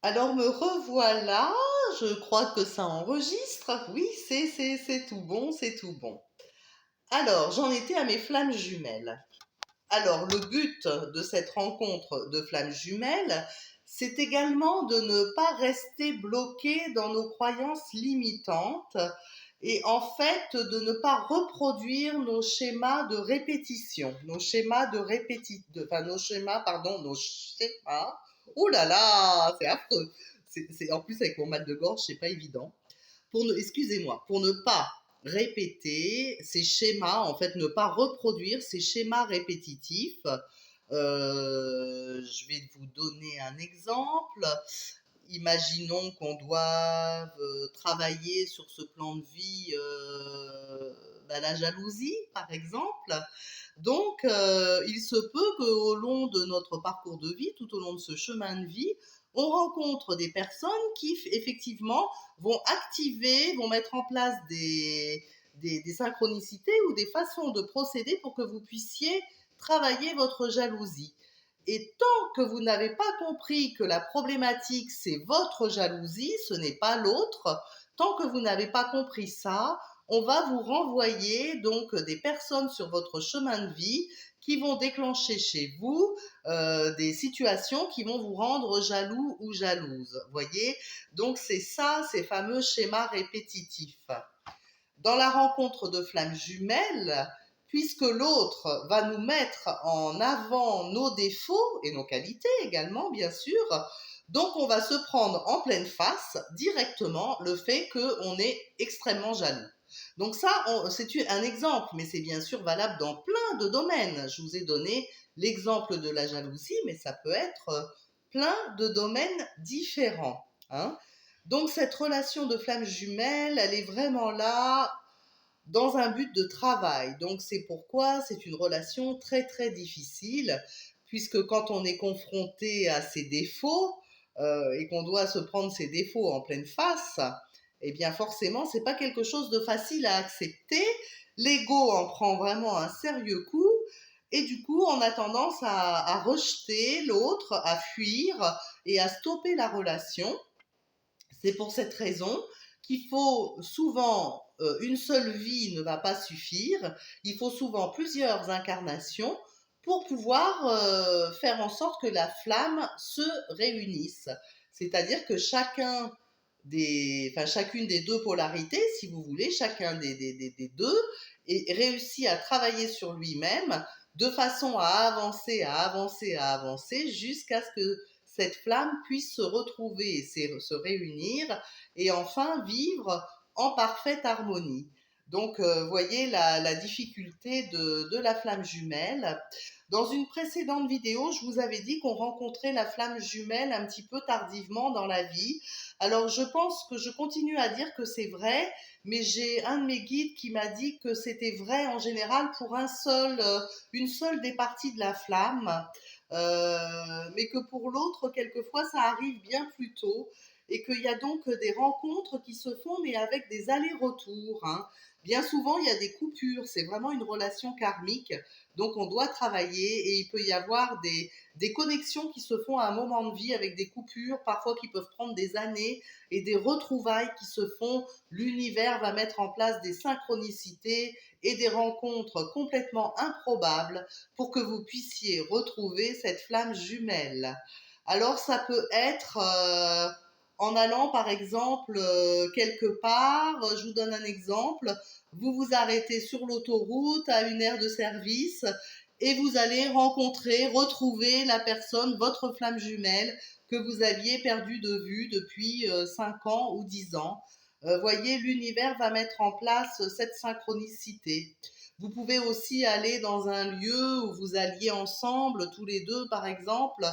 Alors me revoilà, je crois que ça enregistre. Oui, c'est tout bon, c'est tout bon. Alors, j'en étais à mes flammes jumelles. Alors, le but de cette rencontre de flammes jumelles, c'est également de ne pas rester bloqué dans nos croyances limitantes et en fait de ne pas reproduire nos schémas de répétition, nos schémas, pardon, nos schémas. Oh là là, c'est affreux. En plus avec mon mal de gorge, c'est pas évident. Excusez-moi, pour ne pas répéter ces schémas, en fait, ne pas reproduire ces schémas répétitifs. Je vais vous donner un exemple. Imaginons qu'on doive travailler sur ce plan de vie, la jalousie, par exemple. Donc, il se peut qu'au long de notre parcours de vie, tout au long de ce chemin de vie, on rencontre des personnes qui, effectivement, vont activer, vont mettre en place des synchronicités ou des façons de procéder pour que vous puissiez travailler votre jalousie. Et tant que vous n'avez pas compris que la problématique, c'est votre jalousie, ce n'est pas l'autre, tant que vous n'avez pas compris ça, on va vous renvoyer donc des personnes sur votre chemin de vie qui vont déclencher chez vous des situations qui vont vous rendre jaloux ou jalouse. Voyez, donc c'est ça, ces fameux schémas répétitifs. Dans la rencontre de flammes jumelles, puisque l'autre va nous mettre en avant nos défauts et nos qualités également, bien sûr, donc on va se prendre en pleine face directement le fait qu'on est extrêmement jaloux. Donc ça, c'est un exemple, mais c'est bien sûr valable dans plein de domaines. Je vous ai donné l'exemple de la jalousie, mais ça peut être plein de domaines différents. Hein. Donc cette relation de flamme jumelle, elle est vraiment là dans un but de travail. Donc c'est pourquoi c'est une relation très très difficile, puisque quand on est confronté à ses défauts et qu'on doit se prendre ses défauts en pleine face, eh bien forcément c'est pas quelque chose de facile à accepter. L'ego en prend vraiment un sérieux coup. Et du coup, on a tendance à rejeter l'autre, à fuir et à stopper la relation. C'est pour cette raison qu'il faut souvent, une seule vie ne va pas suffire, il faut souvent plusieurs incarnations pour pouvoir faire en sorte que la flamme se réunisse. C'est-à-dire que chacune des deux polarités, si vous voulez, chacun des deux, réussit à travailler sur lui-même de façon à avancer, à avancer, à avancer, jusqu'à ce que cette flamme puisse se retrouver, se réunir et enfin vivre en parfaite harmonie. Donc, voyez la difficulté de la flamme jumelle. Dans une précédente vidéo, je vous avais dit qu'on rencontrait la flamme jumelle un petit peu tardivement dans la vie. Alors, je pense que je continue à dire que c'est vrai, mais j'ai un de mes guides qui m'a dit que c'était vrai en général pour une seule des parties de la flamme, mais que pour l'autre, quelquefois, ça arrive bien plus tôt et qu'il y a donc des rencontres qui se font, mais avec des allers-retours. Hein. Bien souvent, il y a des coupures, c'est vraiment une relation karmique, donc on doit travailler et il peut y avoir des connexions qui se font à un moment de vie avec des coupures, parfois qui peuvent prendre des années, et des retrouvailles qui se font. L'univers va mettre en place des synchronicités et des rencontres complètement improbables pour que vous puissiez retrouver cette flamme jumelle. Alors ça peut être en allant par exemple quelque part, je vous donne un exemple, vous vous arrêtez sur l'autoroute à une aire de service et vous allez retrouver la personne, votre flamme jumelle que vous aviez perdue de vue depuis 5 ans ou 10 ans. Voyez, l'univers va mettre en place cette synchronicité. Vous pouvez aussi aller dans un lieu où vous alliez ensemble, tous les deux par exemple,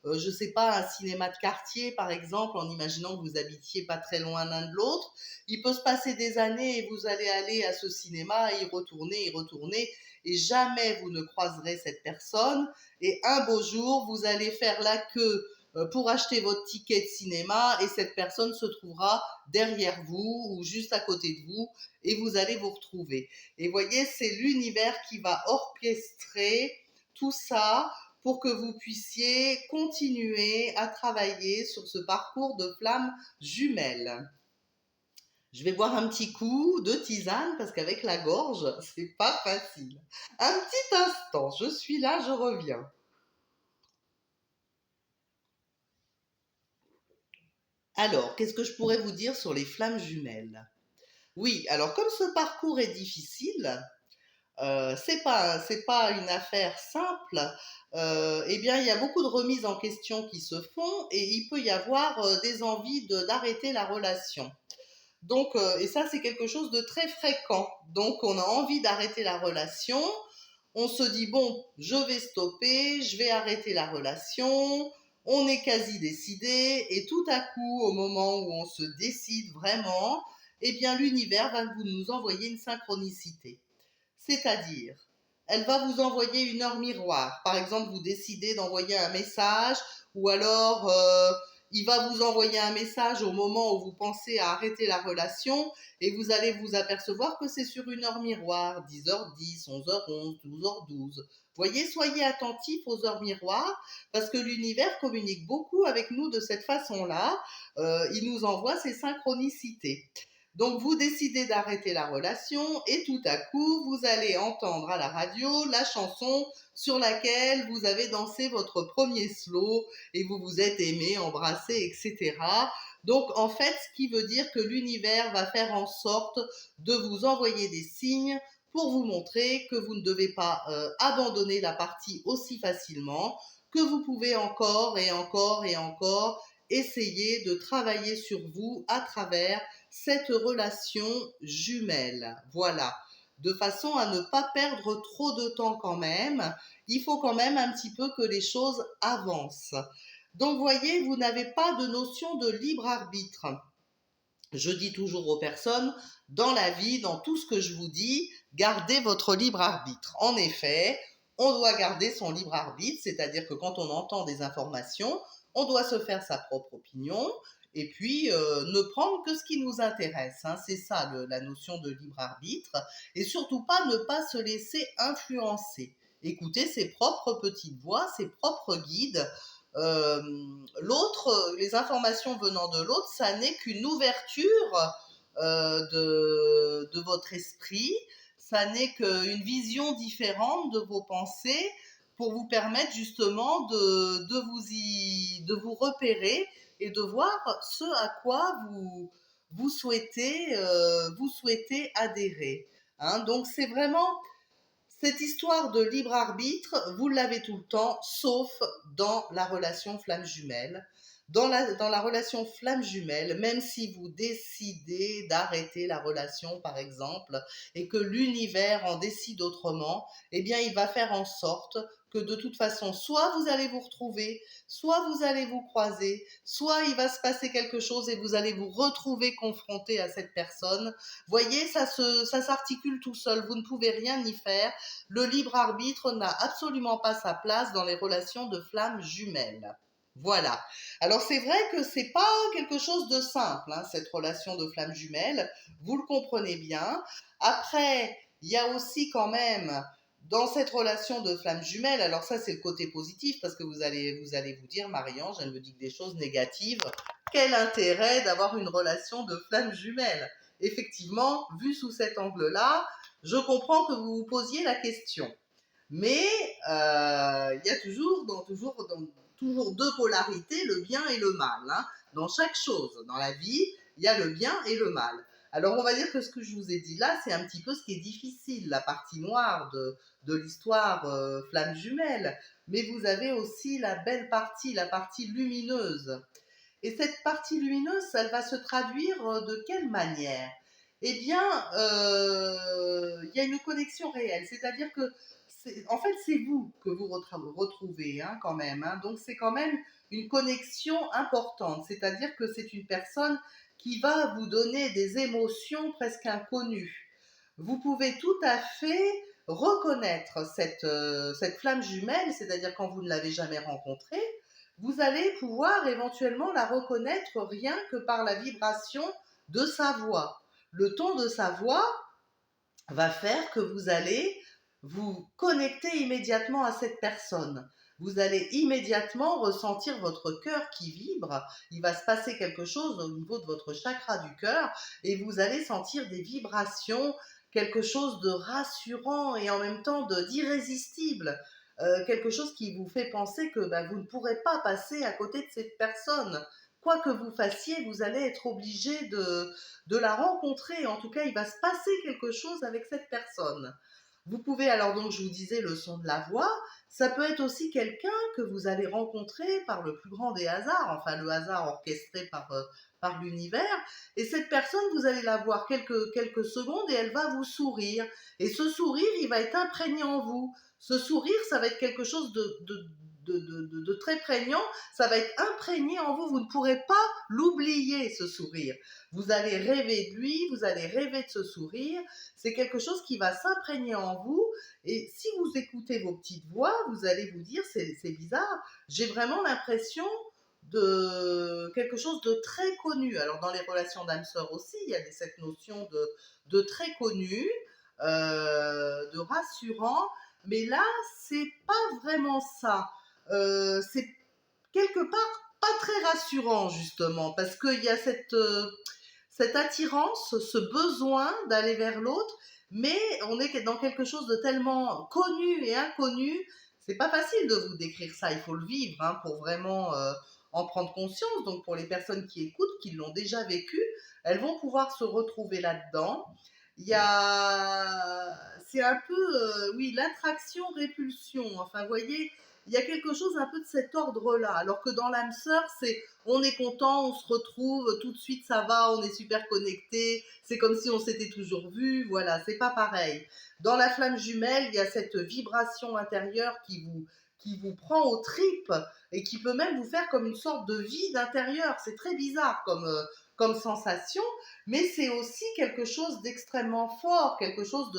je sais pas, un cinéma de quartier par exemple, en imaginant que vous habitiez pas très loin l'un de l'autre. Il peut se passer des années et vous allez aller à ce cinéma et y retourner, et jamais vous ne croiserez cette personne. Et un beau jour, vous allez faire la queue pour acheter votre ticket de cinéma et cette personne se trouvera derrière vous ou juste à côté de vous et vous allez vous retrouver. Et voyez, c'est l'univers qui va orchestrer tout ça pour que vous puissiez continuer à travailler sur ce parcours de flamme jumelle. Je vais boire un petit coup de tisane parce qu'avec la gorge, c'est pas facile. Un petit instant, je suis là, je reviens. Alors, qu'est-ce que je pourrais vous dire sur les flammes jumelles? Oui, alors comme ce parcours est difficile, c'est pas une affaire simple. Eh bien, il y a beaucoup de remises en question qui se font et il peut y avoir des envies d'arrêter la relation. Donc, et ça, c'est quelque chose de très fréquent. Donc, on a envie d'arrêter la relation. On se dit, bon, je vais stopper, je vais arrêter la relation. On est quasi décidé. Et tout à coup, au moment où on se décide vraiment, eh bien, l'univers va nous envoyer une synchronicité. C'est-à-dire, elle va vous envoyer une heure miroir. Par exemple, vous décidez d'envoyer un message ou alors il va vous envoyer un message au moment où vous pensez à arrêter la relation et vous allez vous apercevoir que c'est sur une heure miroir, 10h10, 11h11, 12h12. Voyez, soyez attentifs aux heures miroirs parce que l'univers communique beaucoup avec nous de cette façon-là. Il nous envoie ces synchronicités. Donc vous décidez d'arrêter la relation et tout à coup, vous allez entendre à la radio la chanson sur laquelle vous avez dansé votre premier slow et vous vous êtes aimé, embrassé, etc. Donc en fait, ce qui veut dire que l'univers va faire en sorte de vous envoyer des signes pour vous montrer que vous ne devez pas abandonner la partie aussi facilement, que vous pouvez encore et encore et encore essayer de travailler sur vous à travers cette relation jumelle. Voilà. De façon à ne pas perdre trop de temps quand même. Il faut quand même un petit peu que les choses avancent. Donc, voyez, vous n'avez pas de notion de libre arbitre. Je dis toujours aux personnes, dans la vie, dans tout ce que je vous dis, gardez votre libre arbitre. En effet, on doit garder son libre arbitre, c'est-à-dire que quand on entend des informations, on doit se faire sa propre opinion et puis ne prendre que ce qui nous intéresse. Hein. C'est ça la notion de libre arbitre. Et surtout pas ne pas se laisser influencer. Écouter ses propres petites voix, ses propres guides. Euh, les informations venant de l'autre, ça n'est qu'une ouverture de votre esprit, ça n'est qu'une vision différente de vos pensées pour vous permettre justement de vous repérer et de voir ce à quoi vous souhaitez adhérer. Hein. Donc c'est vraiment cette histoire de libre arbitre, vous l'avez tout le temps, sauf dans la relation flamme jumelle. Dans la relation flamme jumelle, même si vous décidez d'arrêter la relation, par exemple, et que l'univers en décide autrement, eh bien, il va faire en sorte que de toute façon, soit vous allez vous retrouver, soit vous allez vous croiser, soit il va se passer quelque chose et vous allez vous retrouver confronté à cette personne. Voyez, ça s'articule tout seul, vous ne pouvez rien y faire. Le libre arbitre n'a absolument pas sa place dans les relations de flammes jumelles. Voilà. Alors c'est vrai que c'est pas quelque chose de simple, hein, cette relation de flammes jumelles. Vous le comprenez bien. Après, il y a aussi quand même dans cette relation de flammes jumelles, alors ça c'est le côté positif parce que vous allez vous dire, Marie-Ange, elle me dit que des choses négatives. Quel intérêt d'avoir une relation de flammes jumelles? Effectivement, vu sous cet angle-là, je comprends que vous vous posiez la question. Mais il y a toujours deux polarités, le bien et le mal. Hein. Dans chaque chose, dans la vie, il y a le bien et le mal. Alors on va dire que ce que je vous ai dit là, c'est un petit peu ce qui est difficile, la partie noire de l'histoire flamme jumelle. Mais vous avez aussi la belle partie, la partie lumineuse. Et cette partie lumineuse, elle va se traduire de quelle manière? Eh bien, il y a une connexion réelle, c'est-à-dire que en fait, c'est vous que vous retrouvez hein, quand même. Hein. Donc, c'est quand même une connexion importante, c'est-à-dire que c'est une personne qui va vous donner des émotions presque inconnues. Vous pouvez tout à fait reconnaître cette flamme jumelle, c'est-à-dire quand vous ne l'avez jamais rencontrée, vous allez pouvoir éventuellement la reconnaître rien que par la vibration de sa voix. Le ton de sa voix va faire que vous allez vous connecter immédiatement à cette personne. vous allez immédiatement ressentir votre cœur qui vibre. Il va se passer quelque chose au niveau de votre chakra du cœur et vous allez sentir des vibrations, quelque chose de rassurant et en même temps d'irrésistible. Quelque chose qui vous fait penser que vous ne pourrez pas passer à côté de cette personne. Quoi que vous fassiez, vous allez être obligé de la rencontrer. En tout cas, il va se passer quelque chose avec cette personne. Vous pouvez alors donc, je vous disais, le son de la voix, ça peut être aussi quelqu'un que vous allez rencontrer par le plus grand des hasards, enfin le hasard orchestré par l'univers, et cette personne, vous allez la voir quelques secondes et elle va vous sourire. Et ce sourire, il va être imprégné en vous. Ce sourire, ça va être quelque chose de très prégnant, ça va être imprégné en vous, vous ne pourrez pas l'oublier, ce sourire. Vous allez rêver de lui, vous allez rêver de ce sourire, c'est quelque chose qui va s'imprégner en vous, et si vous écoutez vos petites voix, vous allez vous dire, c'est bizarre, j'ai vraiment l'impression de quelque chose de très connu. Alors dans les relations d'âme-sœur aussi, il y a cette notion de très connu, de rassurant, mais là, c'est pas vraiment ça. C'est quelque part pas très rassurant justement, parce qu'il y a cette attirance, ce besoin d'aller vers l'autre, mais on est dans quelque chose de tellement connu et inconnu, c'est pas facile de vous décrire ça, il faut le vivre hein, pour vraiment en prendre conscience. Donc pour les personnes qui écoutent, qui l'ont déjà vécu, elles vont pouvoir se retrouver là-dedans. Il y a, c'est un peu, oui, l'attraction-répulsion. Enfin, vous voyez, il y a quelque chose un peu de cet ordre-là. Alors que dans l'âme sœur, c'est on est content, on se retrouve, tout de suite ça va, on est super connecté, c'est comme si on s'était toujours vu, voilà, c'est pas pareil. Dans la flamme jumelle, il y a cette vibration intérieure qui vous prend aux tripes et qui peut même vous faire comme une sorte de vide intérieur. C'est très bizarre comme sensation, mais c'est aussi quelque chose d'extrêmement fort, quelque chose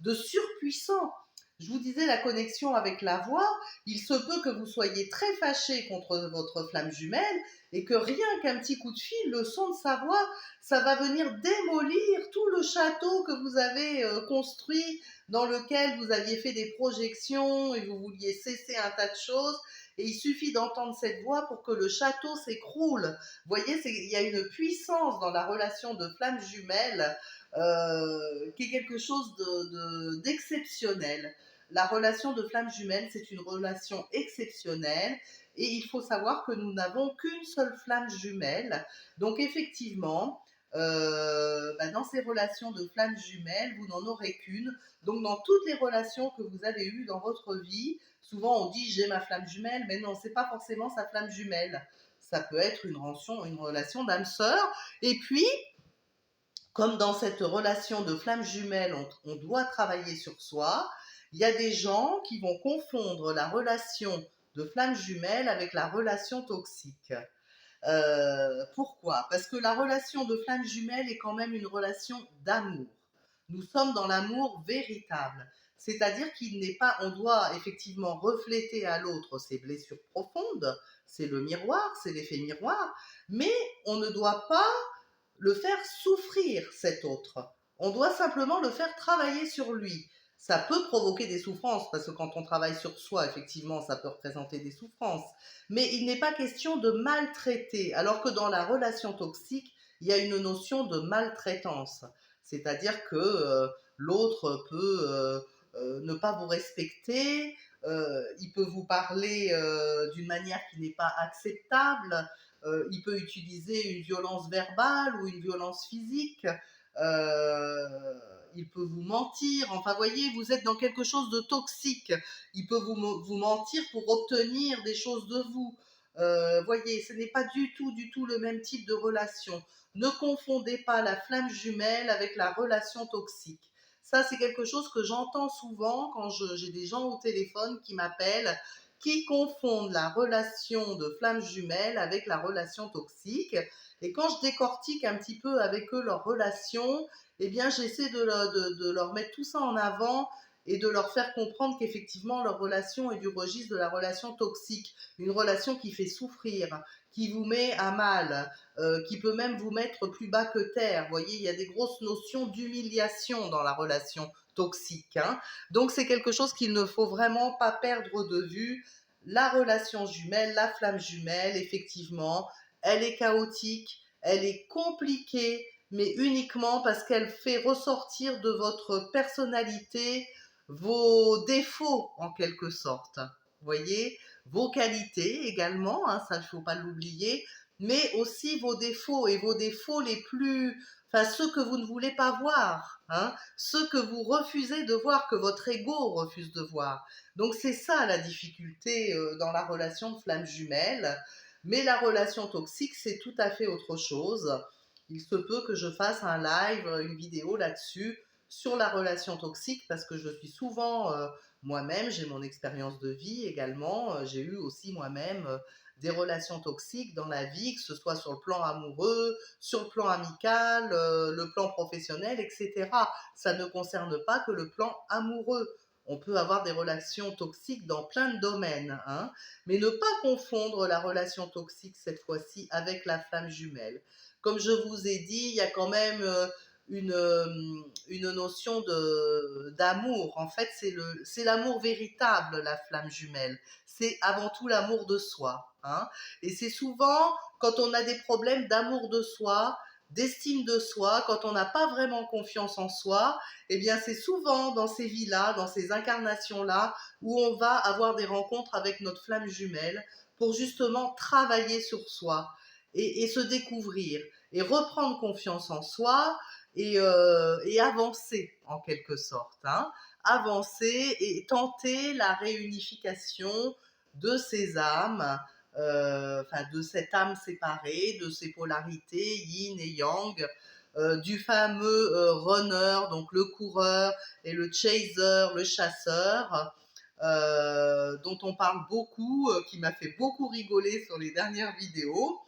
de surpuissant. Je vous disais la connexion avec la voix, il se peut que vous soyez très fâché contre votre flamme jumelle et que rien qu'un petit coup de fil, le son de sa voix, ça va venir démolir tout le château que vous avez construit, dans lequel vous aviez fait des projections et vous vouliez cesser un tas de choses. Et il suffit d'entendre cette voix pour que le château s'écroule. Vous voyez, il y a une puissance dans la relation de flamme jumelle qui est quelque chose d'exceptionnel. La relation de flamme jumelle, c'est une relation exceptionnelle et il faut savoir que nous n'avons qu'une seule flamme jumelle. Donc effectivement, dans ces relations de flamme jumelle, vous n'en aurez qu'une. Donc dans toutes les relations que vous avez eues dans votre vie, souvent on dit j'ai ma flamme jumelle, mais non, c'est pas forcément sa flamme jumelle. Ça peut être une relation d'âme sœur. Et puis, comme dans cette relation de flamme jumelle, on doit travailler sur soi, il y a des gens qui vont confondre la relation de flamme jumelle avec la relation toxique. Pourquoi? Parce que la relation de flamme jumelle est quand même une relation d'amour. Nous sommes dans l'amour véritable. C'est-à-dire qu'il n'est pas, on doit effectivement refléter à l'autre ses blessures profondes, c'est le miroir, c'est l'effet miroir, mais on ne doit pas le faire souffrir cet autre. On doit simplement le faire travailler sur lui. Ça peut provoquer des souffrances, parce que quand on travaille sur soi, effectivement, ça peut représenter des souffrances. Mais il n'est pas question de maltraiter, alors que dans la relation toxique, il y a une notion de maltraitance. C'est-à-dire que l'autre peut ne pas vous respecter, il peut vous parler d'une manière qui n'est pas acceptable, il peut utiliser une violence verbale ou une violence physique, il peut vous mentir, enfin voyez, vous êtes dans quelque chose de toxique, il peut vous mentir pour obtenir des choses de vous. Voyez, ce n'est pas du tout le même type de relation. Ne confondez pas la flamme jumelle avec la relation toxique. Ça, c'est quelque chose que j'entends souvent quand j'ai des gens au téléphone qui m'appellent, qui confondent la relation de flamme jumelle avec la relation toxique. Et quand je décortique un petit peu avec eux leur relation, eh bien, j'essaie de leur mettre tout ça en avant et de leur faire comprendre qu'effectivement, leur relation est du registre de la relation toxique, une relation qui fait souffrir, qui vous met à mal, qui peut même vous mettre plus bas que terre. Vous voyez, il y a des grosses notions d'humiliation dans la relation toxique. Hein. Donc, c'est quelque chose qu'il ne faut vraiment pas perdre de vue. la relation jumelle, la flamme jumelle, effectivement, elle est chaotique, elle est compliquée, mais uniquement parce qu'elle fait ressortir de votre personnalité vos défauts, en quelque sorte. Vous voyez, vos qualités également, hein, ça il ne faut pas l'oublier, mais aussi vos défauts, et vos défauts les plus, enfin ceux que vous ne voulez pas voir, hein, ceux que vous refusez de voir, que votre ego refuse de voir. Donc c'est ça la difficulté dans la relation de flamme jumelle. Mais la relation toxique, c'est tout à fait autre chose. Il se peut que je fasse un live, une vidéo là-dessus, sur la relation toxique, parce que je suis souvent moi-même, j'ai mon expérience de vie également, j'ai eu aussi moi-même des relations toxiques dans la vie, que ce soit sur le plan amoureux, sur le plan amical, le plan professionnel, etc. Ça ne concerne pas que le plan amoureux. On peut avoir des relations toxiques dans plein de domaines, hein, mais ne pas confondre la relation toxique cette fois-ci avec la flamme jumelle. Comme je vous ai dit, il y a quand même une notion d'amour. En fait, c'est l'amour véritable, la flamme jumelle. C'est avant tout l'amour de soi, hein. Et c'est souvent quand on a des problèmes d'amour de soi, d'estime de soi, quand on n'a pas vraiment confiance en soi, eh bien c'est souvent dans ces vies-là, dans ces incarnations-là, où on va avoir des rencontres avec notre flamme jumelle pour justement travailler sur soi et se découvrir et reprendre confiance en soi et avancer en quelque sorte, hein. Avancer et tenter la réunification de ces âmes, enfin de cette âme séparée, de ces polarités yin et yang, du fameux runner, donc le coureur, et le chaser, le chasseur, dont on parle beaucoup, qui m'a fait beaucoup rigoler sur les dernières vidéos.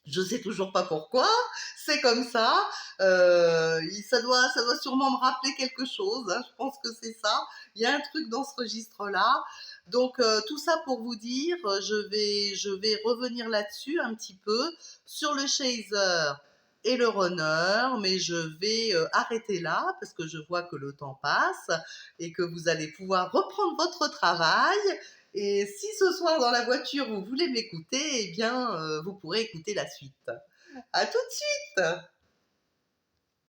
Je sais toujours pas pourquoi, c'est comme ça. Ça doit sûrement me rappeler quelque chose, hein, je pense que c'est ça. Il y a un truc dans ce registre-là. Donc tout ça pour vous dire, je vais revenir là-dessus un petit peu sur le chaser et le runner, mais je vais arrêter là parce que je vois que le temps passe et que vous allez pouvoir reprendre votre travail. Et si ce soir dans la voiture vous voulez m'écouter, eh bien vous pourrez écouter la suite. À tout de suite.